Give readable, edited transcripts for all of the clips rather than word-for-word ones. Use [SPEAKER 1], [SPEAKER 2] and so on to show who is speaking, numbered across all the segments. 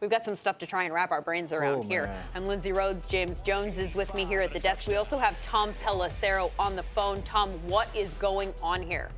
[SPEAKER 1] we've got some stuff to try and wrap our brains around here.
[SPEAKER 2] Man.
[SPEAKER 1] I'm Lindsay Rhodes. James Jones is with me here at the desk. We also have Tom Pelissero on the phone. Tom, what is going on here?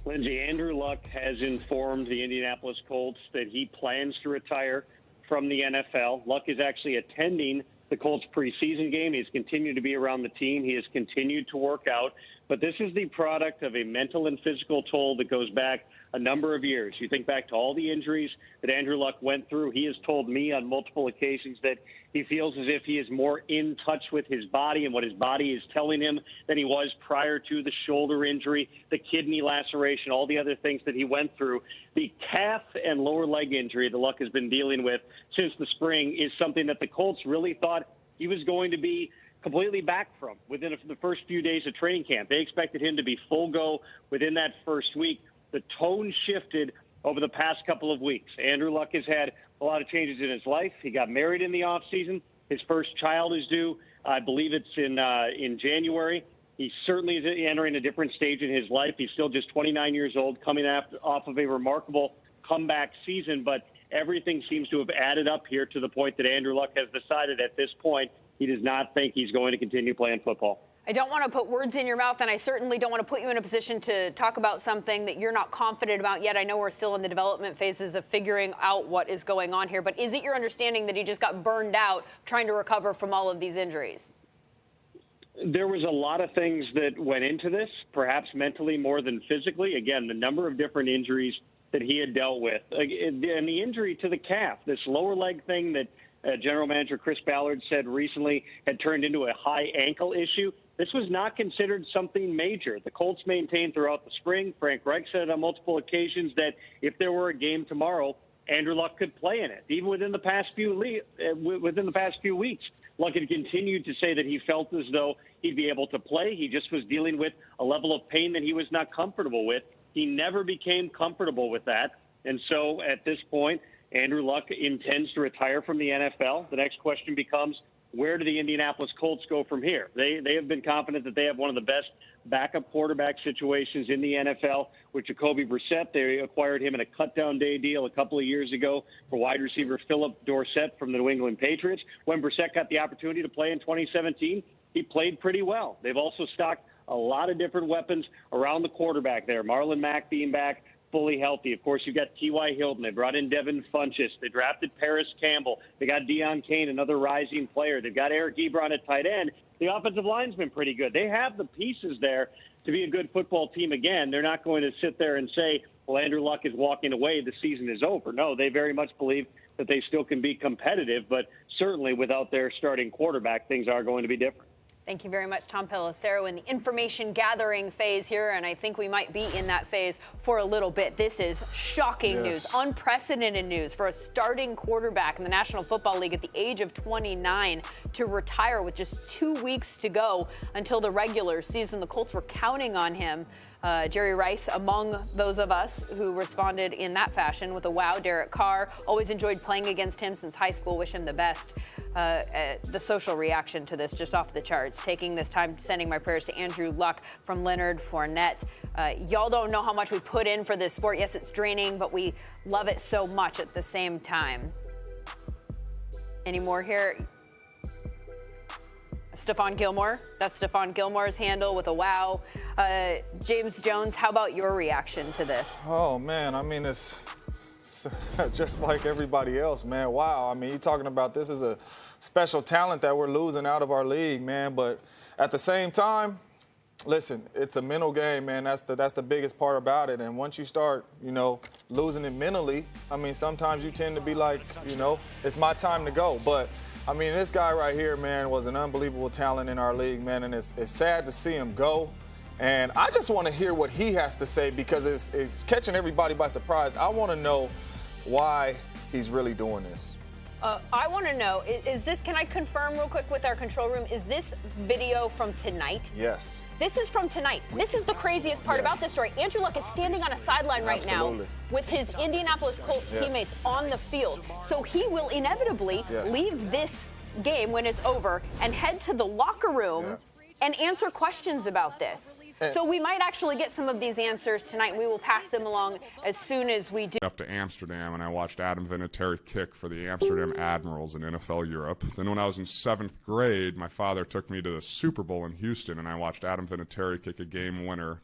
[SPEAKER 3] Lindsay, Andrew Luck has informed the Indianapolis Colts that he plans to retire from the NFL. Luck is actually attending the Colts preseason game. He's continued to be around the team. He has continued to work out. But this is the product of a mental and physical toll that goes back a number of years. You think back to all the injuries that Andrew Luck went through. He has told me on multiple occasions that he feels as if he is more in touch with his body and what his body is telling him than he was prior to the shoulder injury, the kidney laceration, all the other things that he went through. The calf and lower leg injury that Luck has been dealing with since the spring is something that the Colts really thought he was going to be completely back from within the first few days of training camp. They expected him to be full go within that first week. The tone shifted over the past couple of weeks. Andrew Luck has had a lot of changes in his life. He got married in the offseason. His first child is due. I believe it's in January. He certainly is entering a different stage in his life. He's still just 29 years old, coming off of a remarkable comeback season. But everything seems to have added up here to the point that Andrew Luck has decided at this point he does not think he's going to continue playing football.
[SPEAKER 1] I don't want to put words in your mouth, and I certainly don't want to put you in a position to talk about something that you're not confident about yet. I know we're still in the development phases of figuring out what is going on here, but is it your understanding that he just got burned out trying to recover from all of these injuries?
[SPEAKER 3] There was a lot of things that went into this, perhaps mentally more than physically. Again, the number of different injuries that he had dealt with. And the injury to the calf, this lower leg thing that General Manager Chris Ballard said recently had turned into a high ankle issue. This was not considered something major. The Colts maintained throughout the spring. Frank Reich said on multiple occasions that if there were a game tomorrow, Andrew Luck could play in it. Even within the past few weeks, Luck had continued to say that he felt as though he'd be able to play. He just was dealing with a level of pain that he was not comfortable with. He never became comfortable with that. And so at this point, Andrew Luck intends to retire from the NFL. The next question becomes, where do the Indianapolis Colts go from here? They have been confident that they have one of the best backup quarterback situations in the NFL with Jacoby Brissett. They acquired him in a cut-down day deal a couple of years ago for wide receiver Philip Dorsett from the New England Patriots. When Brissett got the opportunity to play in 2017, he played pretty well. They've also stocked a lot of different weapons around the quarterback there. Marlon Mack being back, fully healthy. Of course, you've got T.Y. Hilton. They brought in Devin Funchess. They drafted Paris Campbell. They got Deion Kane, another rising player. They've got Eric Ebron at tight end. The offensive line's been pretty good. They have the pieces there to be a good football team again. They're not going to sit there and say, well, Andrew Luck is walking away, the season is over. No, they very much believe that they still can be competitive, but certainly without their starting quarterback, things are going to be different.
[SPEAKER 1] Thank you very much, Tom Pelissero, in the information gathering phase here, and I think we might be in that phase for a little bit. This is shocking news, unprecedented news for a starting quarterback in the National Football League at the age of 29 to retire with just 2 weeks to go until the regular season. The Colts were counting on him. Jerry Rice, among those of us who responded in that fashion with a wow. Derek Carr, always enjoyed playing against him since high school. Wish him the best. The social reaction to this just off the charts. Taking this time, sending my prayers to Andrew Luck from Leonard Fournette. Y'all don't know how much we put in for this sport. Yes, it's draining, but we love it so much at the same time. Any more here? Stephon Gilmore. That's Stephon Gilmore's handle with a wow. James Jones, how about your reaction to this?
[SPEAKER 2] Oh, man, I mean, it's just like everybody else, man. Wow. I mean, you're talking about this is a special talent that we're losing out of our league, man. But at the same time, listen, it's a mental game, man. That's the biggest part about it. And once you start, losing it mentally, I mean, sometimes you tend to be like, it's my time to go. But I mean, this guy right here, man, was an unbelievable talent in our league, man, and it's sad to see him go. And I just want to hear what he has to say because it's catching everybody by surprise. I want to know why he's really doing this.
[SPEAKER 1] I want to know, can I confirm real quick with our control room, is this video from tonight?
[SPEAKER 2] Yes.
[SPEAKER 1] This is from tonight. This is the craziest part about this story. Andrew Luck is standing on a sideline right now with his Indianapolis Colts teammates on the field. So he will inevitably leave this game when it's over and head to the locker room and answer questions about this. So we might actually get some of these answers tonight, and we will pass them along as soon as we do.
[SPEAKER 4] Up to Amsterdam, and I watched Adam Vinatieri kick for the Amsterdam Admirals in NFL Europe. Then when I was in 7th grade, my father took me to the Super Bowl in Houston, and I watched Adam Vinatieri kick a game winner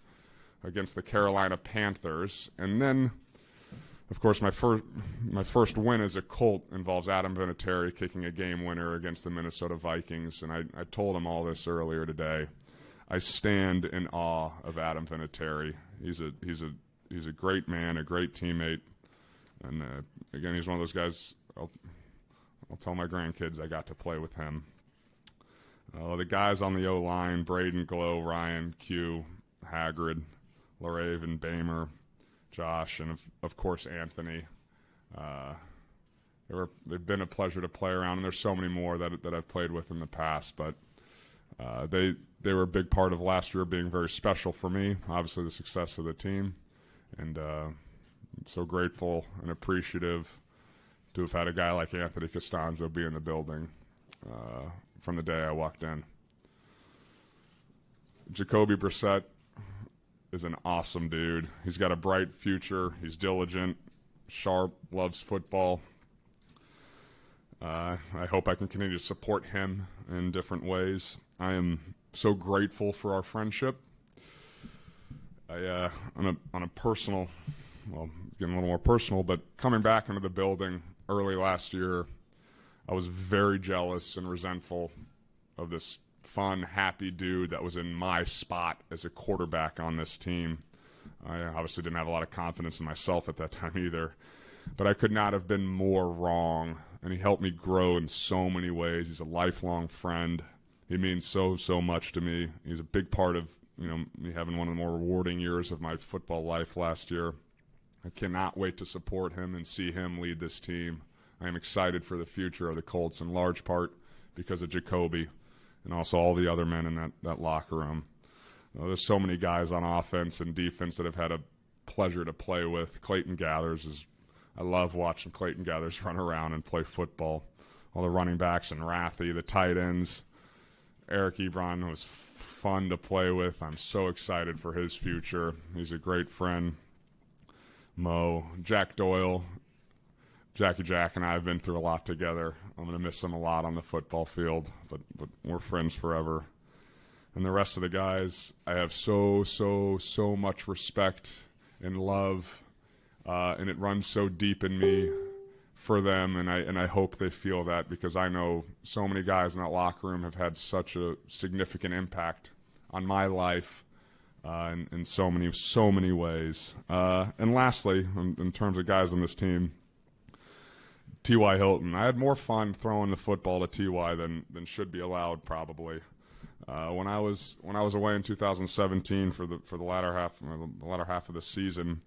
[SPEAKER 4] against the Carolina Panthers. And then, of course, my first win as a Colt involves Adam Vinatieri kicking a game winner against the Minnesota Vikings. And I told him all this earlier today. I stand in awe of Adam Vinatieri. He's a great man, a great teammate, and again, he's one of those guys. I'll tell my grandkids I got to play with him. The guys on the O-line: Braden, Glow, Ryan, Q, Hagrid, LaRaven, Bamer, Josh, and of course Anthony. They've been a pleasure to play around, and there's so many more that I've played with in the past, but they were a big part of last year being very special for me, obviously the success of the team, and I'm so grateful and appreciative to have had a guy like Anthony Costanzo be in the building from the day I walked in. Jacoby Brissett is an awesome dude. He's got a bright future. He's diligent, sharp, loves football. I hope I can continue to support him in different ways. I am so grateful for our friendship. On a personal, well, getting a little more personal, but coming back into the building early last year, I was very jealous and resentful of this fun, happy dude that was in my spot as a quarterback on this team. I obviously didn't have a lot of confidence in myself at that time either, but I could not have been more wrong, and he helped me grow in so many ways. He's a lifelong friend. He means so much to me. He's a big part of me having one of the more rewarding years of my football life last year. I cannot wait to support him and see him lead this team. I am excited for the future of the Colts in large part because of Jacoby and also all the other men in that locker room. There's so many guys on offense and defense that I've had a pleasure to play with. Clayton Gathers I love watching Clayton Gathers run around and play football. All the running backs and Rathie, the tight ends. Eric Ebron was fun to play with. I'm so excited for his future. He's a great friend. Mo, Jack Doyle, Jackie Jack and I have been through a lot together. I'm going to miss him a lot on the football field, but we're friends forever. And the rest of the guys, I have so much respect and love, and it runs so deep in me for them, and I hope they feel that, because I know so many guys in that locker room have had such a significant impact on my life in so many ways. And lastly, in terms of guys on this team, T.Y. Hilton. I had more fun throwing the football to T.Y. than should be allowed, probably. When I was away in 2017 for the latter half of the season,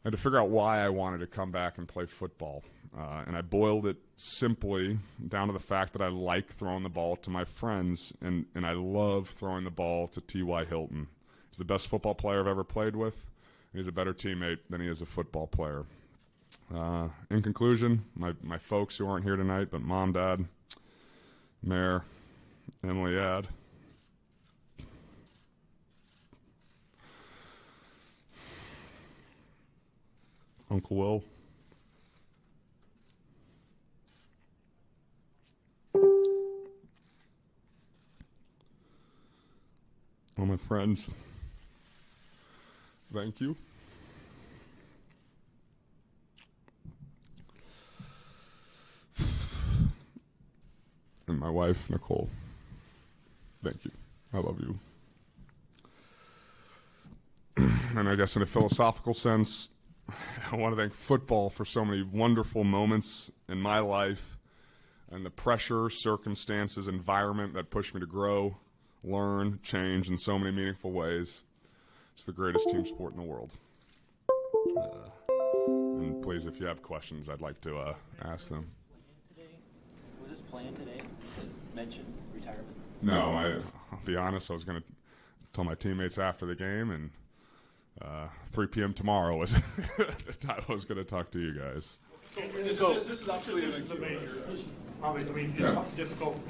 [SPEAKER 4] I had to figure out why I wanted to come back and play football. And I boiled it simply down to the fact that I like throwing the ball to my friends, and I love throwing the ball to T.Y. Hilton. He's the best football player I've ever played with, and he's a better teammate than he is a football player. In conclusion, my folks who aren't here tonight, but Mom, Dad, Mayor, Emily, Liad, Uncle Will, all my friends, thank you. And my wife, Nicole, thank you. I love you. And I guess in a philosophical sense, I want to thank football for so many wonderful moments in my life and the pressure, circumstances, environment that pushed me to grow, learn, change in so many meaningful ways. It's the greatest team sport in the world. And please, if you have questions, I'd like to ask them.
[SPEAKER 5] Was this planned today to mention retirement?
[SPEAKER 4] No, I'll be honest, I was going to tell my teammates after the game, and 3 p.m. tomorrow was the time I was going to talk to you guys.
[SPEAKER 6] So this is obviously the major. Probably, it's difficult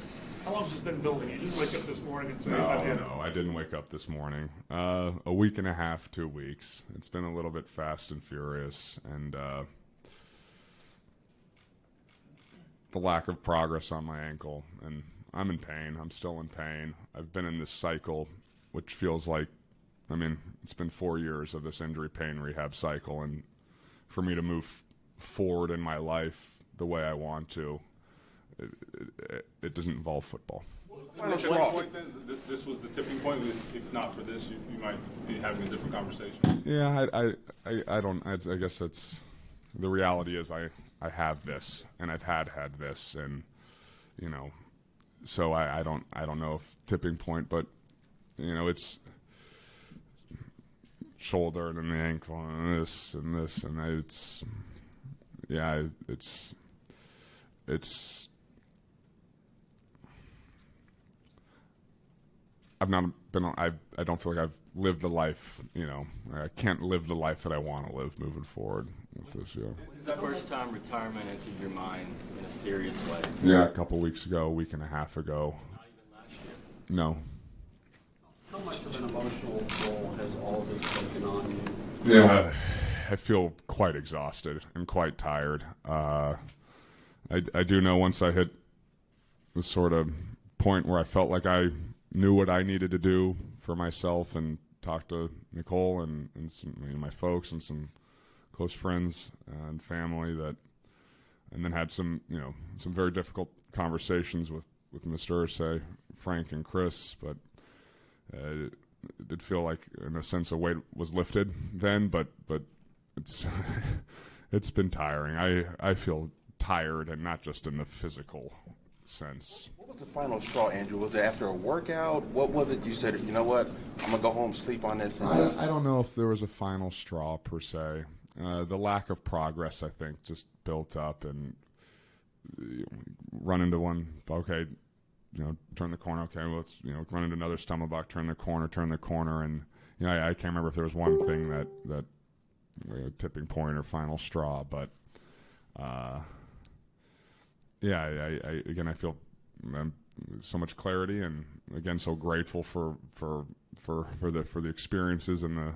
[SPEAKER 6] How long has this been building? You didn't wake up this morning and say,
[SPEAKER 4] No, I didn't wake up this morning. A week and a half, 2 weeks. It's been a little bit fast and furious, and the lack of progress on my ankle, and I'm in pain. I'm still in pain. I've been in this cycle, which feels like, I mean, it's been 4 years of this injury pain rehab cycle, and for me to move forward in my life the way I want to, it doesn't involve football.
[SPEAKER 7] Final straw. This was the tipping point. If not for this, you might be having a different conversation.
[SPEAKER 4] Yeah, I don't. I guess that's the reality. Is I have this, and I've had this, and you know, so I don't know if tipping point, but you know, it's shoulder and then the ankle and this and this and it's yeah, it's. I've not been. I don't feel like I've lived the life. You know, I can't live the life that I want to live moving forward with this year.
[SPEAKER 5] Is the first time retirement entered your mind in a serious way?
[SPEAKER 4] Yeah, a couple weeks ago, a week and a half ago.
[SPEAKER 5] Not even last year.
[SPEAKER 4] No.
[SPEAKER 8] How much of an emotional toll has all of this taken on you?
[SPEAKER 4] Yeah, I feel quite exhausted and quite tired. I do know once I hit the sort of point where I felt like I knew what I needed to do for myself and talked to Nicole and some, you know, my folks and some close friends and family and then had some very difficult conversations with Mr. Irsay, Frank and Chris, but it did feel like in a sense a weight was lifted then, but it's it's been tiring. I feel tired, and not just in the physical sense.
[SPEAKER 9] What was the final straw, Andrew? Was it after a workout? What was it you said, you know what, I'm going to go home, sleep on this?
[SPEAKER 4] I don't know if there was a final straw per se. The lack of progress, I think, just built up, and run into one, okay, you know, turn the corner, okay, well, let's, you know, run into another stumble block, turn the corner, and, you know, I can't remember if there was one thing that tipping point or final straw, but yeah, I feel so much clarity, and again, so grateful for the experiences and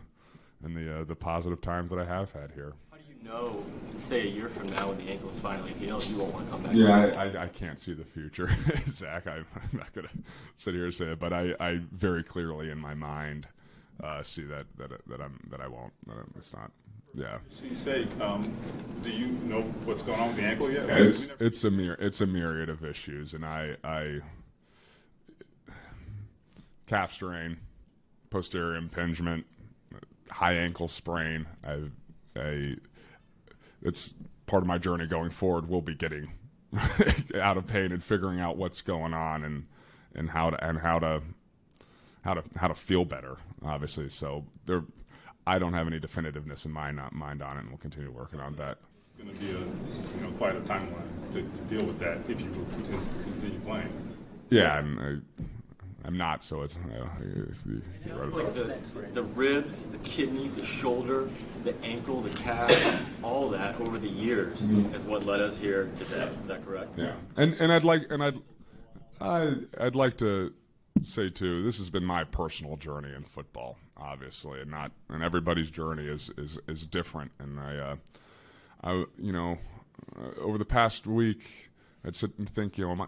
[SPEAKER 4] the positive times that I have had here.
[SPEAKER 5] How do you know, say a year from now when the ankle's finally healed, you won't want to come back?
[SPEAKER 4] Yeah, I can't see the future, Zach. I'm not going to sit here and say it, but I very clearly in my mind see that I won't. It's not. Yeah.
[SPEAKER 7] You say, do you know what's going on with the ankle yet?
[SPEAKER 4] It's a myriad of issues, and I calf strain, posterior impingement, high ankle sprain. It's part of my journey going forward. We'll be getting out of pain and figuring out what's going on and how to feel better. Obviously, so there. I don't have any definitiveness in my mind on it, and we'll continue working on that.
[SPEAKER 7] It's going to be quite a timeline to deal with that if you continue playing.
[SPEAKER 4] Yeah, I'm not, so it's you're right
[SPEAKER 5] Like
[SPEAKER 4] about
[SPEAKER 5] the ribs, the kidney, the shoulder, the ankle, the calf, all that over the years is what led us here today. Is that correct?
[SPEAKER 4] Yeah, and I'd like to say too, this has been my personal journey in football, obviously, and everybody's journey is different. And I over the past week, I'd sit and think, you know, am I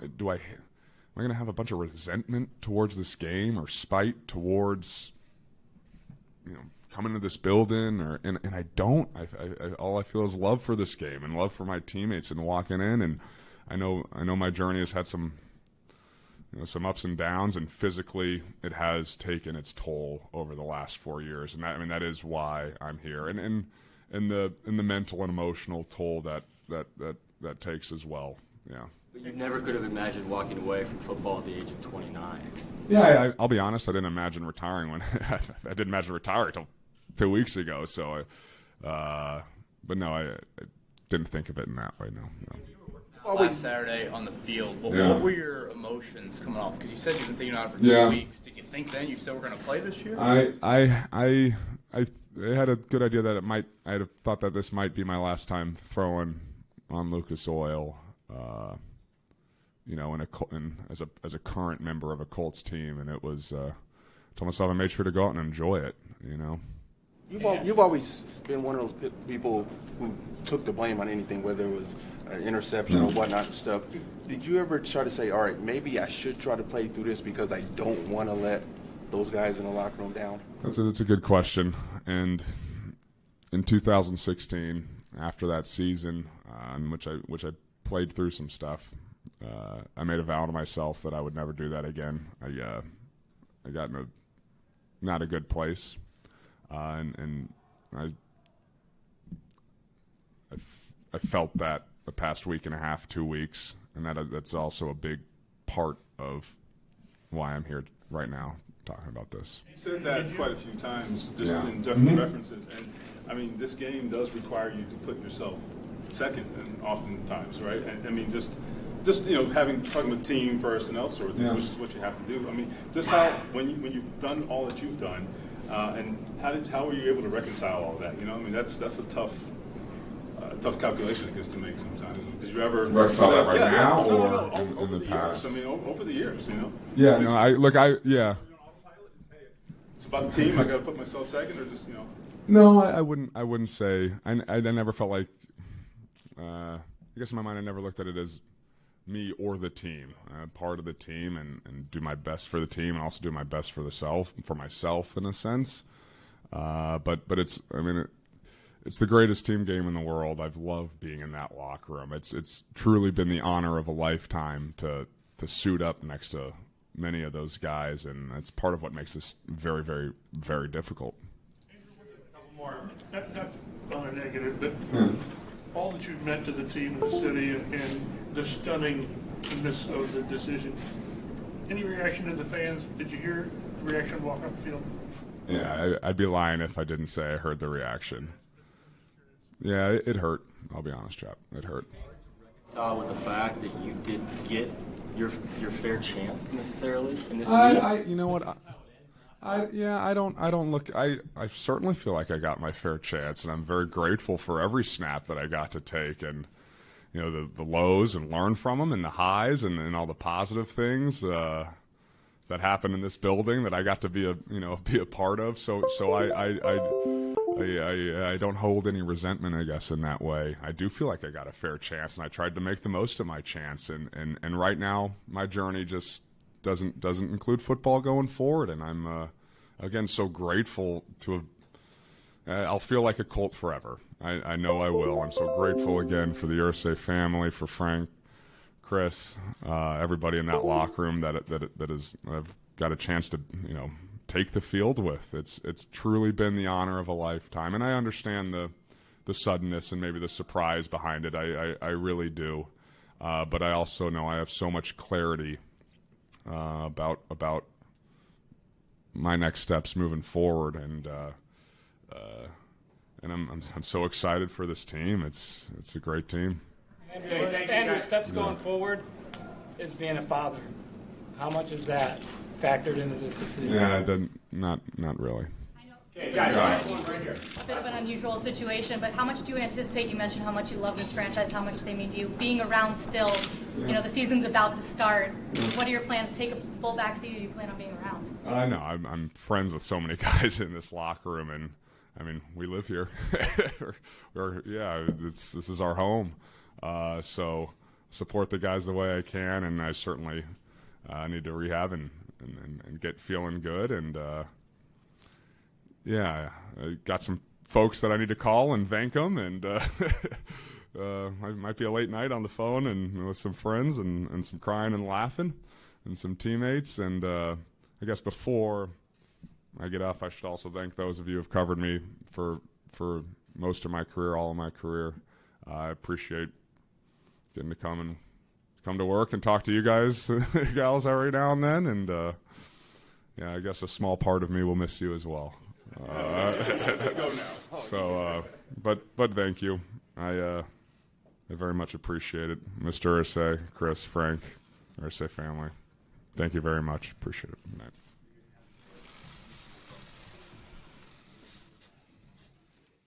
[SPEAKER 4] going to have a bunch of resentment towards this game or spite towards, you know, coming to this building, and I don't. I all I feel is love for this game and love for my teammates and walking in, and I know my journey has had some ups and downs, and physically it has taken its toll over the last 4 years, and that is why I'm here, and the mental and emotional toll that takes as well. Yeah.
[SPEAKER 5] But you never could have imagined walking away from football at the age of 29.
[SPEAKER 4] Yeah, I'll be honest. I didn't imagine retiring I didn't imagine retiring until 2 weeks ago. So, but no, I didn't think of it in that way. No.
[SPEAKER 10] Last Saturday on the field, what were your emotions coming off? Because you said you've been thinking about it for 2 weeks. Did you think then you said we're going to play this year?
[SPEAKER 4] I had a good idea that I had thought that this might be my last time throwing on Lucas Oil. as a current member of a Colts team, and it was told myself I made sure to go out and enjoy it.
[SPEAKER 9] You've always been one of those people who took the blame on anything, whether it was an interception or whatnot and stuff. Did you ever try to say, all right, maybe I should try to play through this because I don't want to let those guys in the locker room down?
[SPEAKER 4] That's a good question. And in 2016, after that season, in which I played through some stuff, I made a vow to myself that I would never do that again. I got in not a good place, and I felt that the past week and a half, 2 weeks, and that's also a big part of why I'm here right now talking about this.
[SPEAKER 7] You said that quite a few times, just in different references, and I mean, this game does require you to put yourself second, and oftentimes, right? And I mean, just talking with team first and that sort of thing, which is what you have to do. I mean, just how when you've done all that you've done, and how were you able to reconcile all that? I mean, that's a tough calculation, I guess, to make sometimes. Did you ever
[SPEAKER 4] reconcile that right now or
[SPEAKER 7] in
[SPEAKER 4] the past?
[SPEAKER 7] Years. I mean, over the years,
[SPEAKER 4] Yeah, no,
[SPEAKER 7] It's about the team. I got to put myself second, or just
[SPEAKER 4] No, I wouldn't say. I never felt like. I guess in my mind, I never looked at it as me or the team. Part of the team, and do my best for the team, and also do my best for myself in a sense. But it's it's the greatest team game in the world. I've loved being in that locker room. It's truly been the honor of a lifetime to suit up next to many of those guys, and that's part of what makes this very, very, very difficult.
[SPEAKER 6] A couple more, not on a negative, but all that you've meant to the team and the city, and the stunningness of the decision. Any reaction to the fans? Did you hear the reaction walking off the field?
[SPEAKER 4] Yeah, I'd be lying if I didn't say I heard the reaction. Yeah, it hurt. I'll be honest, Chap. It hurt.
[SPEAKER 5] Saw with the fact that you didn't get your fair chance necessarily in this
[SPEAKER 4] league? You know what? I don't look. I certainly feel like I got my fair chance, and I'm very grateful for every snap that I got to take, and the lows and learn from them, and the highs, and all the positive things that happened in this building that I got to be a part of. So I don't hold any resentment, I guess, in that way. I do feel like I got a fair chance, and I tried to make the most of my chance. And right now, my journey just doesn't include football going forward. And I'm again so grateful to have. I'll feel like a Colt forever. I know I will. I'm so grateful again for the Irsay family, for Frank, Chris, everybody in that locker room that I've got a chance to take the field with. It's truly been the honor of a lifetime, and I understand the suddenness and maybe the surprise behind it. I really do, but I also know I have so much clarity about my next steps moving forward, and I'm so excited for this team. It's a great team.
[SPEAKER 11] And your steps going forward is being a father. How much is that factored into this decision?
[SPEAKER 4] Yeah, it doesn't, not really.
[SPEAKER 12] It's a bit of an unusual situation, but how much do you anticipate? You mentioned how much you love this franchise, how much they mean to you. Being around still, the season's about to start. What are your plans? Take a full backseat, or do you plan on being around?
[SPEAKER 4] I know. I'm friends with so many guys in this locker room, and I mean, we live here. This is our home. So support the guys the way I can, and I certainly need to rehab and get feeling good. And I got some folks that I need to call and thank them. And it might be a late night on the phone and with some friends and some crying and laughing and some teammates. And I guess before I get off, I should also thank those of you who have covered me for most of my career, all of my career. I appreciate getting to come to work and talk to you guys, gals, every now and then. And I guess a small part of me will miss you as well. But thank you. I very much appreciate it, Mr. Irsay, Chris, Frank, Irsay family. Thank you very much. Appreciate it. Good night.